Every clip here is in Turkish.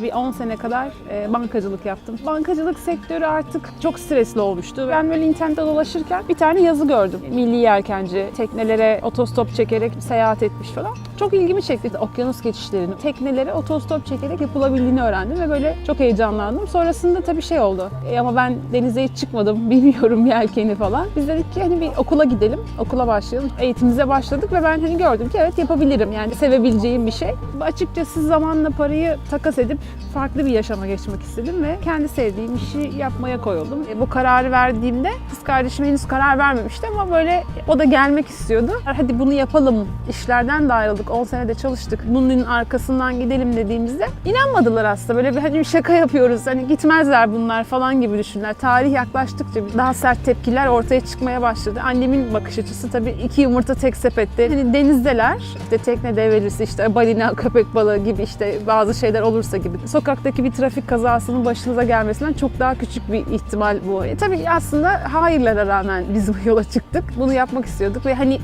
Bir 10 sene kadar bankacılık yaptım. Bankacılık sektörü artık çok stresli olmuştu. Ben böyle internette dolaşırken bir tane yazı gördüm. Milli yelkenci teknelere otostop çekerek seyahat etmiş falan. Çok ilgimi çekti. Okyanus geçişlerinin teknelere otostop çekerek yapılabildiğini öğrendim ve böyle çok heyecanlandım. Sonrasında tabii şey oldu. Ama ben denize hiç çıkmadım, bilmiyorum yelkeni falan. Biz dedik ki hani bir okula gidelim, okula başlayalım. Eğitimimize başladık ve ben hani gördüm ki evet yapabilirim. Yani sevebileceğim bir şey. Açıkçası zamanla parayı takas edip farklı bir yaşama geçmek istedim ve kendi sevdiğim işi yapmaya koyuldum. Bu kararı verdiğimde kız kardeşim henüz karar vermemişti ama böyle o da gelmek istiyordu. Hadi bunu yapalım. İşlerden de ayrıldık. 10 sene de çalıştık. Bunun arkasından gidelim dediğimizde inanmadılar aslında. Böyle bir hani bir şaka yapıyoruz. Hani gitmezler bunlar falan gibi düşündüler. Tarih yaklaştıkça daha sert tepkiler ortaya çıkmaya başladı. Annemin bakış açısı tabii 2 yumurta tek sepette. Hani denizdeler. İşte tekne devresi, işte balina, köpek balığı gibi işte bazı şeyler olursa gibi. Sokaktaki bir trafik kazasının başınıza gelmesinden çok daha küçük bir ihtimal bu. Tabii aslında hayırlara rağmen biz bu yola çıktık. Bunu yapmak istiyorduk ve hani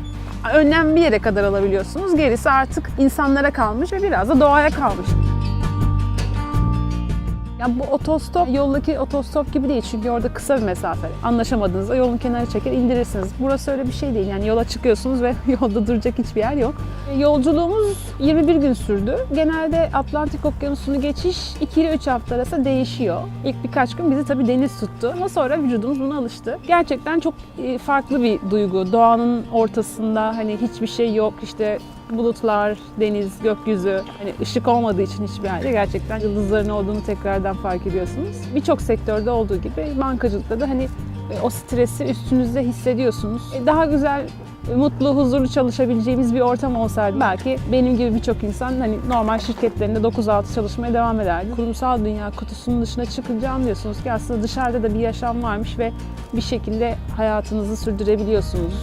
önlem bir yere kadar alabiliyorsunuz. Gerisi artık insanlara kalmış ve biraz da doğaya kalmış. Ya bu otostop yoldaki otostop gibi değil çünkü orada kısa bir mesafe. Anlaşamadığınızda yolun kenarı çeker indirirsiniz. Burası öyle bir şey değil. Yani yola çıkıyorsunuz ve yolda duracak hiçbir yer yok. Yolculuğumuz 21 gün sürdü. Genelde Atlantik Okyanusu'nu geçiş 2 ile 3 hafta arası değişiyor. İlk birkaç gün bizi tabii deniz tuttu ama sonra vücudumuz buna alıştı. Gerçekten çok farklı bir duygu. Doğanın ortasında hani hiçbir şey yok işte bulutlar, deniz, gökyüzü, hani ışık olmadığı için hiçbir yerde gerçekten yıldızların olduğunu tekrardan fark ediyorsunuz. Birçok sektörde olduğu gibi bankacılıkta da hani o stresi üstünüzde hissediyorsunuz. Daha güzel, mutlu, huzurlu çalışabileceğimiz bir ortam olsaydı belki benim gibi birçok insan hani normal şirketlerinde 9-6 çalışmaya devam ederdi. Kurumsal dünya kutusunun dışına çıkınca anlıyorsunuz ki aslında dışarıda da bir yaşam varmış ve bir şekilde hayatınızı sürdürebiliyorsunuz.